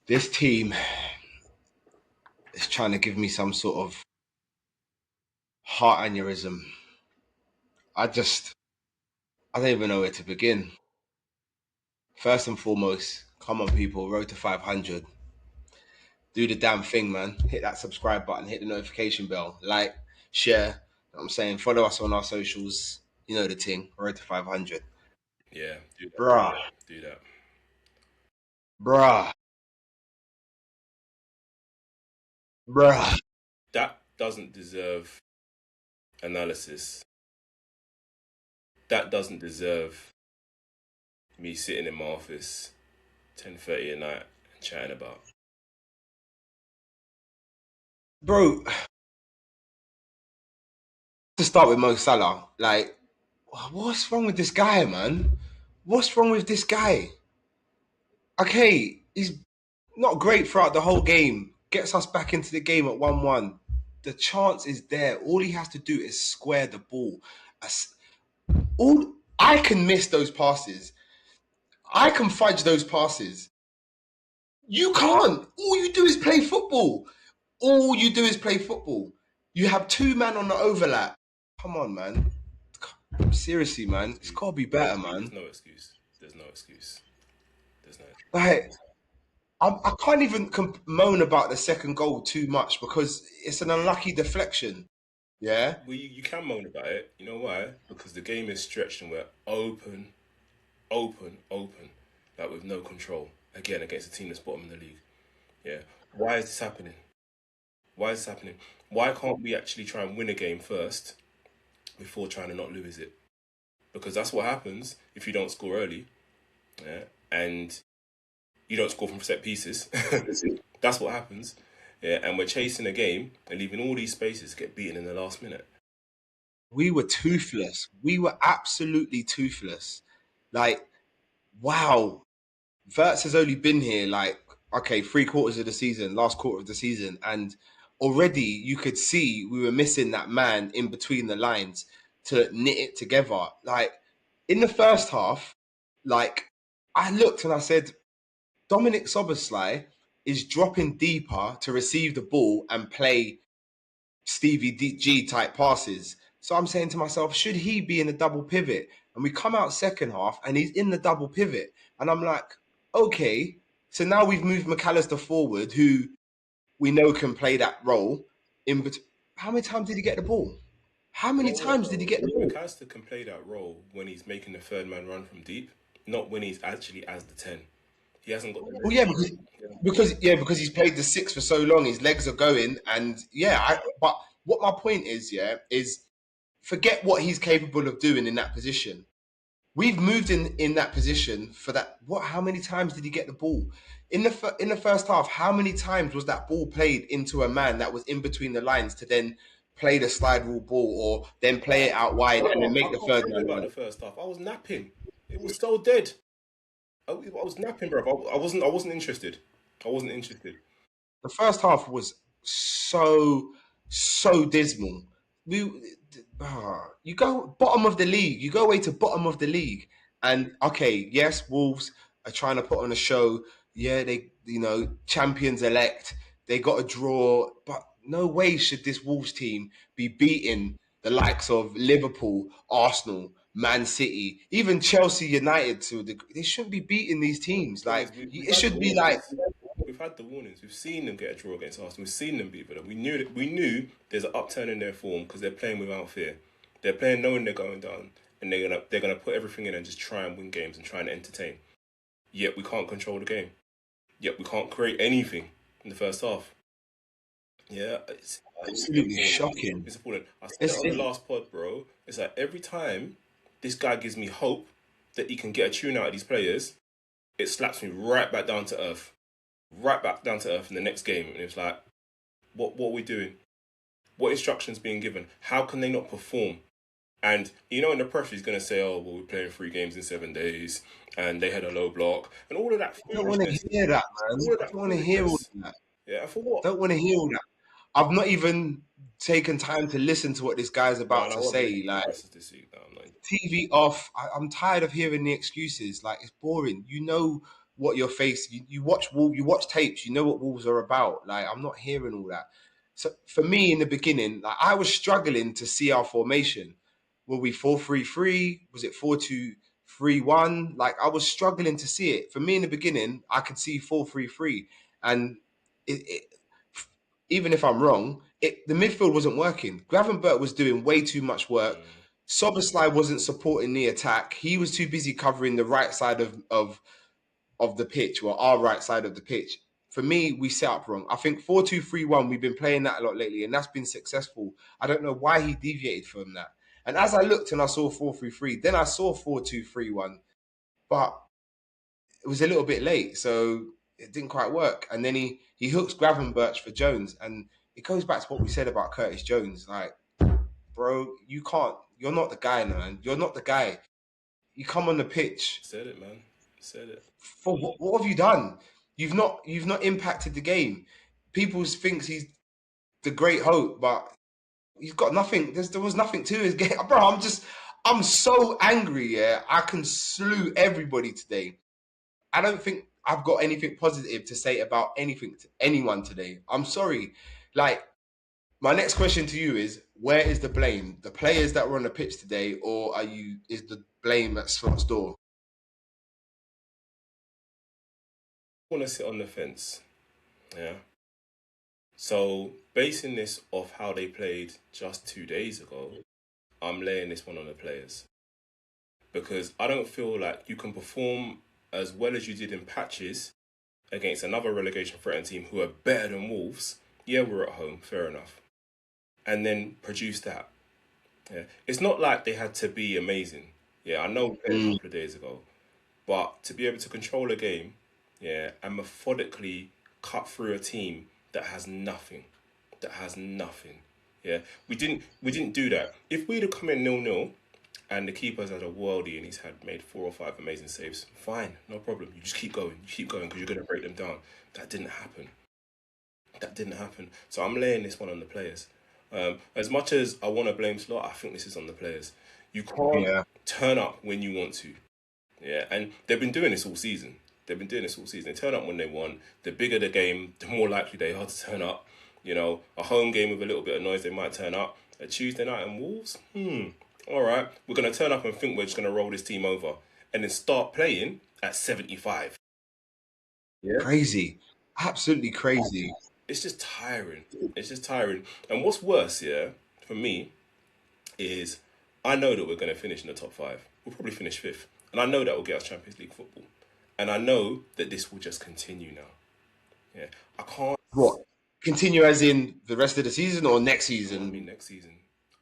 This team is trying to give me some sort of heart aneurysm. I just, I don't even know where to begin. First and foremost, come on, people, road to 500. Do the damn thing, man. Hit that subscribe button, hit the notification bell, like, share. You know what I'm saying? Follow us on our socials. You know the thing, road to 500. Yeah, do that. Bruh, Do that. bruh, bruh. That doesn't deserve analysis. That doesn't deserve me sitting in my office 10:30 at night and chatting about. Bro, to start with Mo Salah, like, what's wrong with this guy, man? What's wrong with this guy? Okay, he's not great throughout the whole game. Gets us back into the game at 1-1. The chance is there. All he has to do is square the ball. All I can miss those passes. I can fudge those passes. You can't. All you do is play football. All you do is play football. You have two men on the overlap. Come on, man. Seriously, man. It's got to be better, There's man. no excuse. There's no excuse. There's no. Like, I can't even moan about the second goal too much because it's an unlucky deflection. Yeah. Well, you can moan about it. You know why? Because the game is stretched and we're open, open, like with no control. Again, against a team that's bottom of the league. Yeah. Why is this happening? Why is this happening? Why can't we actually try and win a game first before trying to not lose it? Because that's what happens if you don't score early, yeah, and you don't score from set pieces. That's what happens. Yeah, and we're chasing a game and leaving all these spaces to get beaten in the last minute. We were toothless. We were absolutely toothless. Like, wow. Verts has only been here like, okay, 3 quarters of the season, last quarter of the season, and already you could see we were missing that man in between the lines to knit it together. Like, in the first half, like, I looked and I said, Dominic Soboslai is dropping deeper to receive the ball and play Stevie G type passes. So I'm saying to myself, should he be in the double pivot? And we come out second half and he's in the double pivot. And I'm like, okay, so now we've moved McAllister forward, who we know can play that role. How many times did he get the ball? How many times did he get the ball? McAllister can play that role when he's making the third man run from deep, not when he's actually as the 10. He hasn't got Well, the. yeah, because he's played the six for so long, his legs are going, and yeah. But what my point is, yeah, is forget what he's capable of doing in that position. We've moved in that position for that. What? How many times did he get the ball in the first half? How many times was that ball played into a man that was in between the lines to then play the slide rule ball or then play it out wide and then I make the can't third think man about run? the first half. I was napping. It was so dead. I was napping, bro. I wasn't. I wasn't interested. I wasn't interested. The first half was so dismal. We you go bottom of the league. You go away to bottom of the league, and okay, yes, Wolves are trying to put on a show. Yeah, they champions elect. They got a draw, but no way should this Wolves team be beating the likes of Liverpool, Arsenal, Man City, even Chelsea United. They shouldn't be beating these teams. Thing Like is, we've it had the should be like. warnings. We've had the warnings. We've seen them get a draw against Arsenal. We've seen them beat them. We knew that. We knew there's an upturn in their form because they're playing without fear. They're playing knowing they're going down, and they're gonna put everything in and just try and win games and try and entertain. Yet we can't control the game. Yet we can't create anything in the first half. Yeah, it's Absolutely appalling. shocking. It's appalling. I said it It's, on the it's last pod, bro. It's like every time this guy gives me hope that he can get a tune out of these players, it slaps me right back down to earth. Right back down to earth in the next game. And it's like, what are we doing? What instructions being given? How can they not perform? And in the press, he's going to say, oh, well, we're playing 3 games in 7 days and they had a low block and all of that I don't want to foolishness. hear that, man. All of I that don't want to hear all foolishness. that. Yeah, and for what? I don't want to hear all that. I've not even taken time to listen to what this guy's No, about no, I to won't be say. listening to Like, prices this week. No, I'm not. TV off. I'm tired of hearing the excuses. Like, it's boring. You know what you're facing. You watch you watch tapes. You know what Wolves are about. Like I'm not hearing all that. So for me, in the beginning, like I was struggling to see our formation. Were we 4-3-3? Was it 4-2-3-1? Like I was struggling to see it. For me, in the beginning, I could see 4-3-3, and it even if I'm wrong, the midfield wasn't working. Gravenberch was doing way too much work. Soboslai wasn't supporting the attack. He was too busy covering the right side of the pitch, or our right side of the pitch. For me, we set up wrong. I think 4-2-3-1, we've been playing that a lot lately, and that's been successful. I don't know why he deviated from that. And as I looked and I saw 4-3-3, then I saw 4-2-3-1, but it was a little bit late, so it didn't quite work. And then he hooks Gravenberch for Jones, and it goes back to what we said about Curtis Jones. Like, bro, you can't. You're not the guy, man. You're not the guy. You come on the pitch Said it, man. Said it. for what have you done? You've not impacted the game. People thinks he's the great hope, but he's got nothing. There was nothing to his game, bro. I'm so angry. Yeah, I can slew everybody today. I don't think I've got anything positive to say about anything to anyone today. I'm sorry. Like, my next question to you is: where is the blame? The players that were on the pitch today, or is the blame at Slot's door? I want to sit on the fence. Yeah. So, basing this off how they played just 2 days ago, I'm laying this one on the players. Because I don't feel like you can perform as well as you did in patches against another relegation threatened team who are better than Wolves. Yeah, we're at home, fair enough. And then produce that. Yeah. It's not like they had to be amazing. Yeah, I know we played a couple of days ago. But to be able to control a game, yeah, and methodically cut through a team that has nothing. That has nothing. Yeah. We didn't do that. If we'd have come in 0-0 and the keeper's had a worldie and he's had made 4 or 5 amazing saves, fine, no problem. You just keep going. You keep going because you're gonna break them down. That didn't happen. That didn't happen. So I'm laying this one on the players. As much as I want to blame Slot, I think this is on the players. You can't Yeah, turn up when you want to. Yeah, and they've been doing this all season. They've been doing this all season. They turn up when they want. The bigger the game, the more likely they are to turn up. You know, a home game with a little bit of noise, they might turn up. A Tuesday night in Wolves, all right, we're going to turn up and think we're just going to roll this team over. And then start playing at 75. Yeah. crazy, absolutely crazy. It's just tiring. It's just tiring. And what's worse, yeah, for me, is I know that we're going to finish in the top 5. We'll probably finish 5th. And I know that will get us Champions League football. And I know that this will just continue now. Yeah, I can't. What? Continue as in the rest of the season or next I mean, season? next season.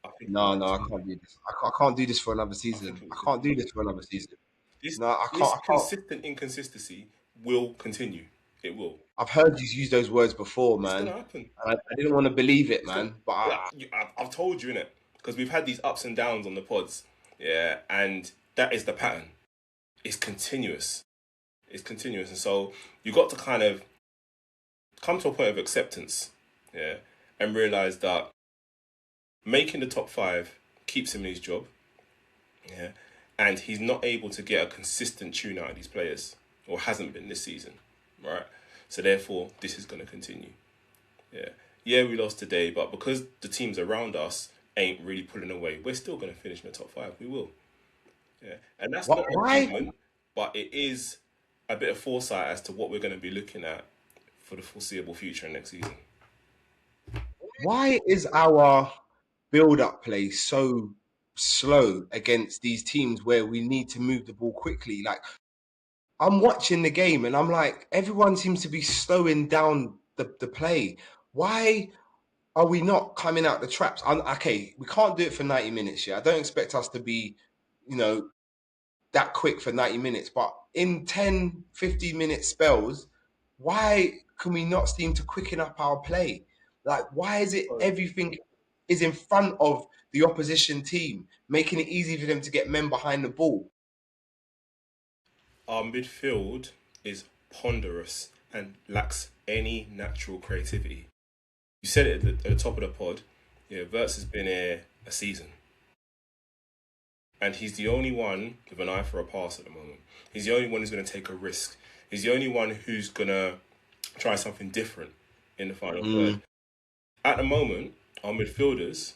I think No, next I season. can't do this. I can't do this for another I think season. it I will can't do continue. this for another season. This No, I can't. this I can't. consistent inconsistency will continue. It will. I've heard you use those words before, It's man. gonna happen. And I didn't want to believe it, It's gonna. man. But Yeah, I've told you, innit? Because we've had these ups and downs on the pods. Yeah, and that is the pattern. It's continuous. It's continuous, and so you got to kind of come to a point of acceptance. Yeah, and realize that making the top 5 keeps him in his job. Yeah, and he's not able to get a consistent tune out of these players, or hasn't been this season, right? So therefore, this is going to continue. Yeah, yeah, we lost today, but because the teams around us ain't really pulling away, we're still going to finish in the top 5. We will. Yeah, and that's not why? achievement, but it is a bit of foresight as to what we're going to be looking at for the foreseeable future next season. Why is our build-up play so slow against these teams where we need to move the ball quickly? Like I'm watching the game and I'm like, everyone seems to be slowing down the play. Why are we not coming out the traps? Okay, we can't do it for 90 minutes. Yeah, I don't expect us to be, you know, that quick for 90 minutes, but in 10, 15-minute spells, why can we not seem to quicken up our play? Like, why is it everything is in front of the opposition team, making it easy for them to get men behind the ball? Our midfield is ponderous and lacks any natural creativity. You said it at the top of the pod. Yeah, Verts has been here a season. and he's the only one with an eye for a pass at the moment. He's the only one who's going to take a risk. He's the only one who's going to try something different in the final third. At the moment, our midfielders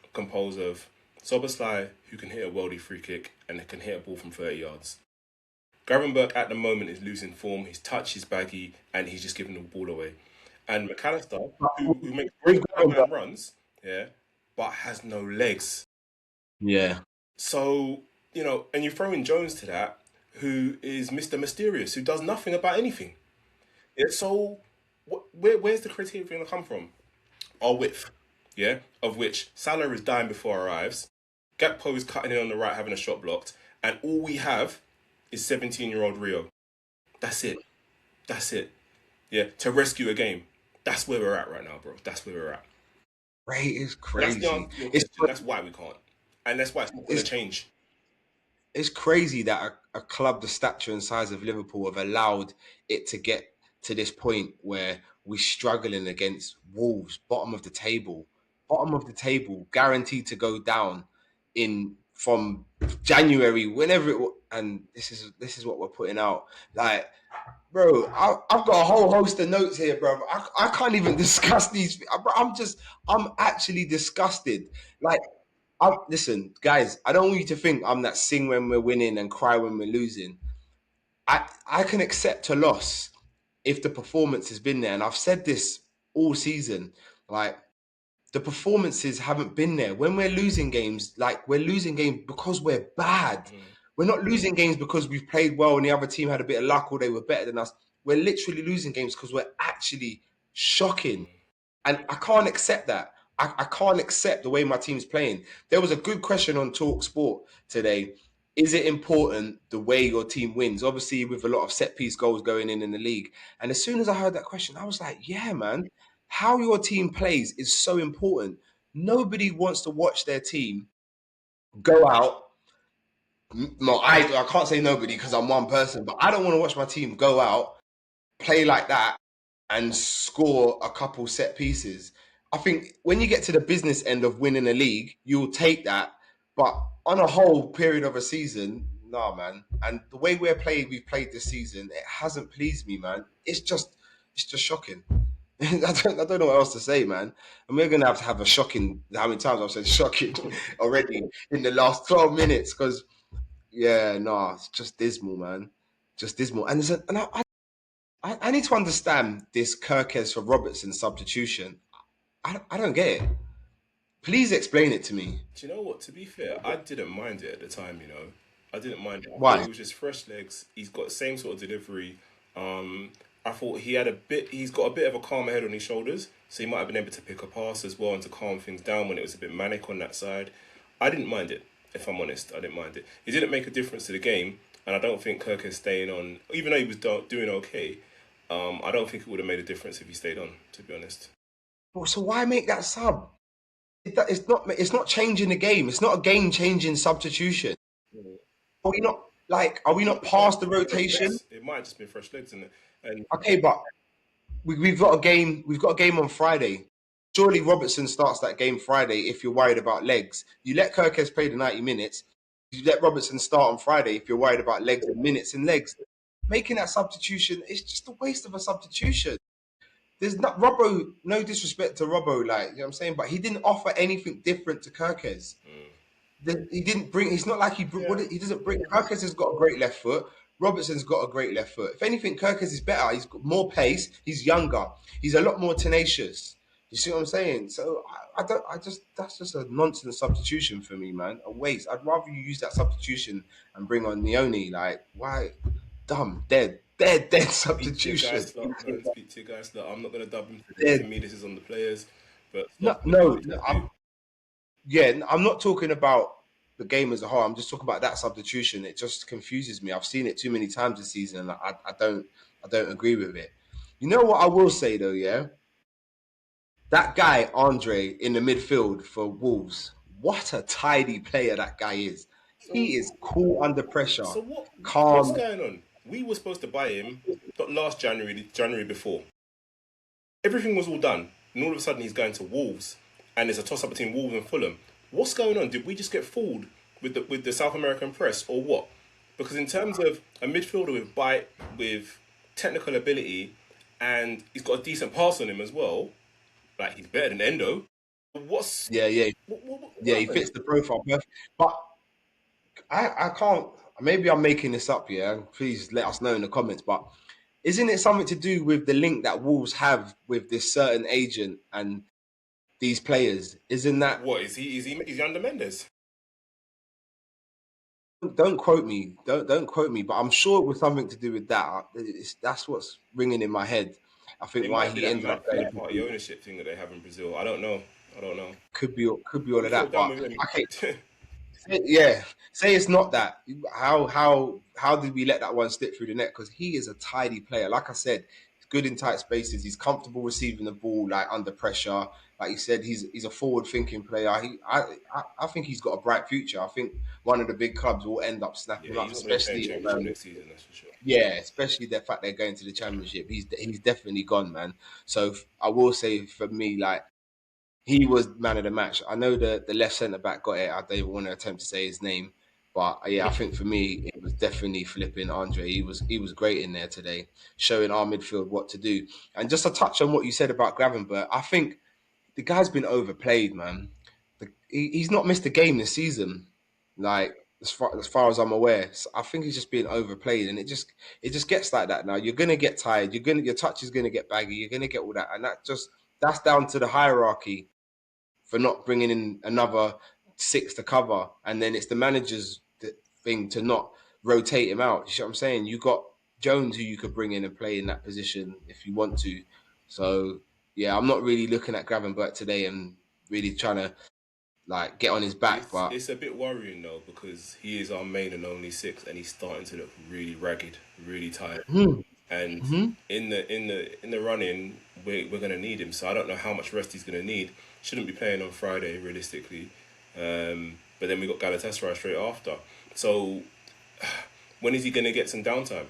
are composed of Soboslai, who can hit a worldy free kick and can hit a ball from 30 yards. Gravenberch at the moment is losing form. His touch is baggy and he's just giving the ball away. And McAllister, who makes great man runs, yeah, but has no legs. Yeah. So, and you throw in Jones to that, who is Mr. Mysterious, who does nothing about anything. Yeah, so where's the creativity going to come from? Our width, yeah, of which Salah is dying before arrives, Gakpo is cutting in on the right, having a shot blocked, and all we have is 17-year-old Rio. That's it. That's it. Yeah, to rescue a game. That's where we're at right now, bro. That's where we're at. Right, it's That's the crazy. answer to your question. That's why we can't. And that's why it's not going to change. It's crazy that a club the stature and size of Liverpool have allowed it to get to this point where we're struggling against Wolves, bottom of the table, guaranteed to go down in from January, whenever and this is what we're putting out. Like, bro, I've got a whole host of notes here, bro. I can't even discuss these. I'm actually disgusted. Like, listen, guys, I don't want you to think I'm that sing when we're winning and cry when we're losing. I can accept a loss if the performance has been there. And I've said this all season. Like, the performances haven't been there. When we're losing games, like, we're losing games because we're bad. We're not losing games because we've played well and the other team had a bit of luck or they were better than us. We're literally losing games because we're actually shocking. And I can't accept that. I can't accept the way my team's playing. There was a good question on Talk Sport today. Is it important the way your team wins? Obviously, with a lot of set piece goals going in the league. And as soon as I heard that question, I was like, yeah, man, how your team plays is so important. Nobody wants to watch their team go out. No, I can't say nobody because I'm one person, but I don't want to watch my team go out, play like that, and score a couple set pieces. I think when you get to the business end of winning a league, you'll take that. But on a whole period of a season, nah, man. And the way we've played this season, it hasn't pleased me, man. It's just shocking. I don't know what else to say, man. And we're gonna have to have a shocking. How many times I've said shocking already in the last 12 minutes? Because yeah, nah, it's just dismal, man. Just dismal. And I need to understand this Kirkes for Robertson substitution. I don't get it. Please explain it to me. Do you know what? To be fair, I didn't mind it at the time. I didn't mind it. I thought Why? it was just fresh legs. He's got the same sort of delivery. I thought he had a bit. He's got a bit of a calmer head on his shoulders, so he might have been able to pick a pass as well and to calm things down when it was a bit manic on that side. I didn't mind it. If I'm honest, I didn't mind it. It didn't make a difference to the game, and I don't think Kirk is staying on. Even though he was doing okay, I don't think it would have made a difference if he stayed on. To be honest. Well, so why make that sub? It's not changing the game. It's not a game changing substitution. Are we not past the rotation? It might have just been fresh legs and Okay, but we've got a game. We've got a game on Friday. Surely Robertson starts that game Friday if you're worried about legs. You let Kirkes play the 90 minutes. You let Robertson start on Friday if you're worried about legs and minutes and legs. Making that substitution is just a waste of a substitution. There's not Robbo, no disrespect to Robbo, like, you know what I'm saying, but he didn't offer anything different to Kirkes. He didn't bring. It's not like he doesn't bring. Kirkes has got a great left foot. Robertson's got a great left foot. If anything, Kirkes is better. He's got more pace. He's younger. He's a lot more tenacious. You see what I'm saying? So I don't. I just that's just a nonsense substitution for me, man. A waste. I'd rather you use that substitution and bring on Neone. Like, why? Dumb, dead substitution. Speak to your guys. Look, I'm not gonna dub him. Dead. For me, this is on the players. But No. I'm not talking about the game as a whole. I'm just talking about that substitution. It just confuses me. I've seen it too many times this season, and I don't agree with it. You know what I will say though, yeah? That guy Andre in the midfield for Wolves, what a tidy player that guy is. He is cool under pressure, So what's calm. going on? We were supposed to buy him not last January, the January before. Everything was all done, and all of a sudden he's going to Wolves, and there's a toss up between Wolves and Fulham. What's going on? Did we just get fooled with the South American press or what? Because in terms of a midfielder with bite, with technical ability, and he's got a decent pass on him as well, like he's better than Endo. What's Yeah, yeah, what yeah. He happened? fits the profile perfect. But I can't. Maybe I'm making this up. Yeah, please let us know in the comments. But isn't it something to do with the link that Wolves have with this certain agent and these players? Isn't that? What is he? Is he under Mendes? Don't quote me. Don't quote me. But I'm sure it was something to do with that. That's what's ringing in my head. I think It why might be he that ended mad up going third party ownership thing that they have in Brazil. I don't know. I don't know. could be all We of could have that. done But with him. okay, yeah, say it's not that. How did we let that one slip through the net? Because he is a tidy player. Like I said, he's good in tight spaces. He's comfortable receiving the ball like under pressure. Like you said, he's a forward thinking player. I think he's got a bright future. I think one of the big clubs will end up Yeah, snapping him up, he's not going to be playing especially championship next season. That's for sure. yeah, especially the fact they're going to the championship. He's definitely gone, man. So I will say for me, like he was man of the match. I know the left centre back got it. I don't even want to attempt to say his name, but yeah, I think for me it was definitely flipping Andre. He was great in there today, showing our midfield what to do. And just to touch on what you said about Gravenberch, I think the guy's been overplayed, man. He's not missed a game this season, like as far as I'm aware. So I think he's just being overplayed, and it just gets like that now. You're gonna get tired. Your touch is gonna get baggy. You're gonna get all that, and that's down to the hierarchy for not bringing in another six to cover, and then it's the manager's thing to not rotate him out. You see what I'm saying? You got Jones who you could bring in and play in that position if you want to. So yeah, I'm not really looking at Gravenberch today and really trying to like get on his back, but It's a bit worrying though because he is our main and only six, and he's starting to look really ragged, really tired. hmm And hmm in the running, we're going to need him. So I don't know how much rest he's going to need. Shouldn't be playing on Friday realistically. But then we got Galatasaray straight after. So when is he going to get some downtime?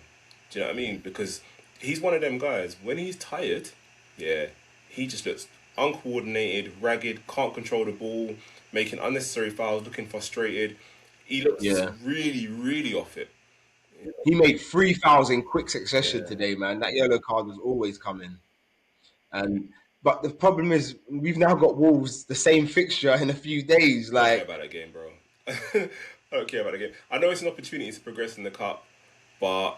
Do you know what I mean? Because he's one of them guys. When he's tired, yeah, he just looks uncoordinated, ragged, can't control the ball, making unnecessary fouls, looking frustrated. He looks yeah, really, really off it. he made 3 fouls in quick succession Yeah. today, man. That yellow card was always coming. And but the problem is we've now got Wolves the same fixture in a few days. I don't care Like, about that game, bro. I don't care about that game. I know it's an opportunity to progress in the cup, but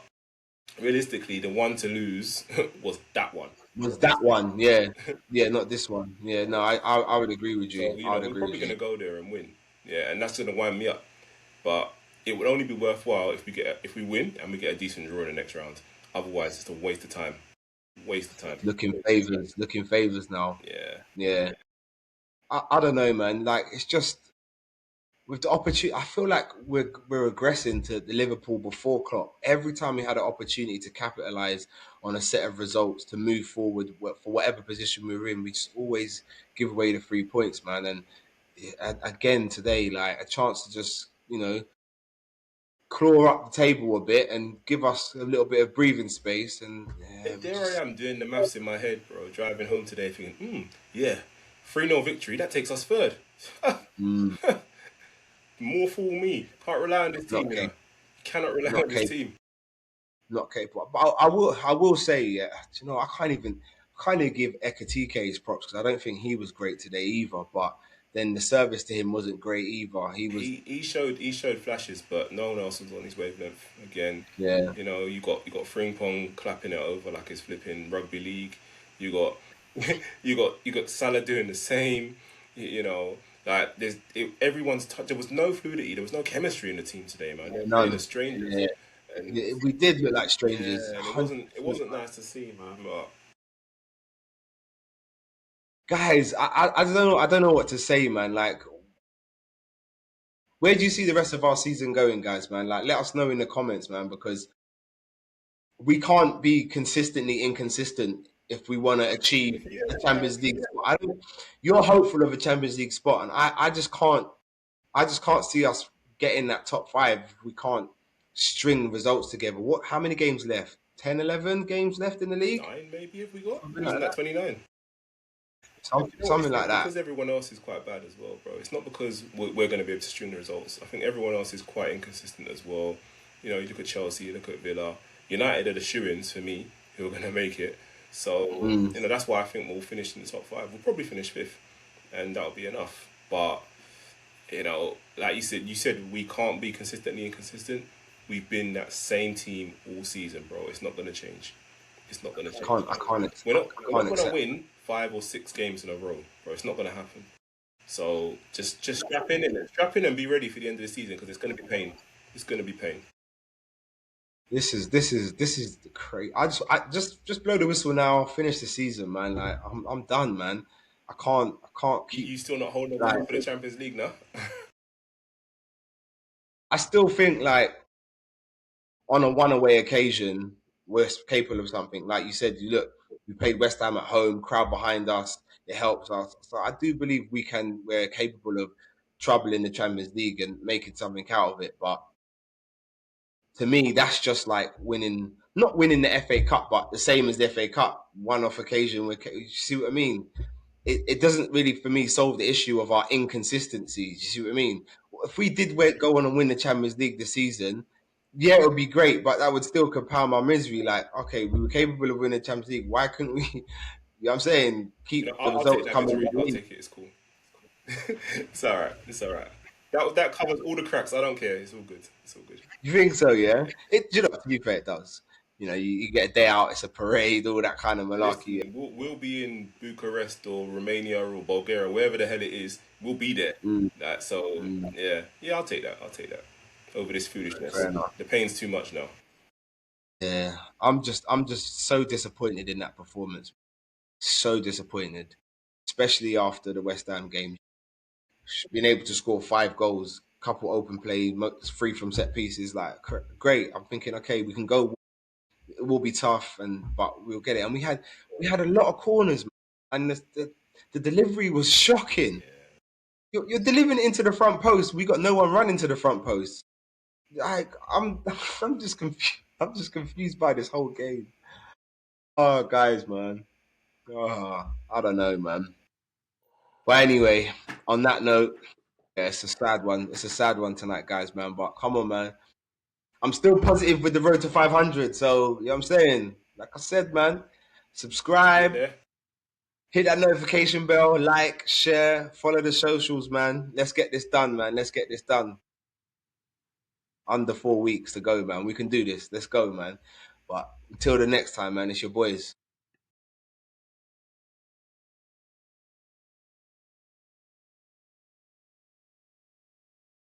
realistically, the one to lose was that one. was that one? Yeah, yeah, not this one. Yeah, no, I would agree with So you. I would we're agree probably with you. gonna go there and win. Yeah, and that's gonna wind me up. But it would only be worthwhile if we win and we get a decent draw in the next round. Otherwise, it's a waste of time. Waste of time. Looking favors now. Yeah. Yeah, I don't know, man. Like it's just with the opportunity. I feel like we're regressing to the Liverpool before Klopp. Every time we had an opportunity to capitalize on a set of results to move forward for whatever position we were in, we just always give away the 3 points, man. And again today, like a chance to just claw up the table a bit and give us a little bit of breathing space. And yeah, we There I just am doing the maths in my head, bro. Driving home today, thinking, yeah, 3-0 victory. That takes us third. mm, More fool me. Can't rely on this not team, you know. capable, Cannot rely not on this capable, team. not capable. But I will say, yeah, I can't even kind of give Ekatike his props because I don't think he was great today either. But then the service to him wasn't great either. He was, He showed flashes, but no one else was on his wavelength. Again, yeah, you got Frimpong clapping it over like it's flipping rugby league. You got you got Salah doing the same. Like everyone's touch. There was no fluidity. There was no chemistry in the team today, man. They're playing none. as strangers, Yeah, and we did look like strangers, yeah, and it 100%. wasn't it wasn't nice to see, man. But Guys, I don't know what to say, man. Like, where do you see the rest of our season going, guys, man? Like, let us know in the comments, man, because we can't be consistently inconsistent if we want to achieve a Champions League spot. You're hopeful of a Champions League spot, and I just can't. I just can't see us getting that top five if we can't string results together. What? How many games left? 10, 11 games left in the league? 9 maybe if we got Something like using that that. 29. You know what? something It's like that. because everyone else is quite bad as well, bro. It's not because we're going to be able to string the results. I think everyone else is quite inconsistent as well. You know, you look at Chelsea, you look at Villa, United are the shoo-ins for me who are going to make it. So Mm, you know that's why I think we'll finish in the top five. We'll probably finish fifth, and that'll be enough. But you know, like you said we can't be consistently inconsistent. We've been that same team all season, bro. It's not going to change. It's not going to change. We're can't not going to accept. win 5 or 6 games in a row, bro. It's not going to happen. So just strap in and be ready for the end of the season because it's going to be pain. It's going to be pain. This is crazy. I just blow the whistle now. Finish the season, man. Like I'm done, man. I can't keep You still not holding like. on for the Champions League now? I still think like on a one away occasion we're capable of something. Like you said, you look, we played West Ham at home, crowd behind us. It helps us. So I do believe we're capable of trouble in the Champions League and making something out of it. But to me, that's just like winning, not winning the FA Cup, but the same as the FA Cup, one off occasion. You see what I mean? It doesn't really, for me, solve the issue of our inconsistencies. You see what I mean? If we did go on and win the Champions League this season, yeah, it would be great, but that would still compound my misery. Like, okay, we were capable of winning the Champions League. Why couldn't we? You know what I'm saying? You know, Keep the I'll take results that coming misery. in the I'll league. take it. It's cool. It's all right. It's all right. That covers all the cracks. I don't care. It's all good. It's all good. You think so? Yeah. To be fair, it does. You get a day out. It's a parade, all that kind of malarkey. Listen, we'll be in Bucharest or Romania or Bulgaria, wherever the hell it is. We'll be there. Mm, So mm, yeah. I'll take that. I'll take that over this foolishness. fair enough. The pain's too much now. Yeah, I'm just so disappointed in that performance. So disappointed, especially after the West Ham game. Being able to score 5 goals, couple open play, free from set pieces, like great. I'm thinking, okay, we can go. It will be tough, but we'll get it. And we had a lot of corners, man, and the delivery was shocking. You're delivering it into the front post. We got no one running to the front post. Like I'm just confused. I'm just confused by this whole game. Oh, guys, man. Oh, I don't know, man. But anyway, on that note, yeah, it's a sad one. It's a sad one tonight, guys, man. But come on, man. I'm still positive with the road to 500. So, you know what I'm saying? Like I said, man, Get subscribe, there. hit that notification bell, like, share, follow the socials, man. Let's get this done, man. Let's get this done. Under 4 weeks to go, man. We can do this. Let's go, man. But until the next time, man, it's your boys.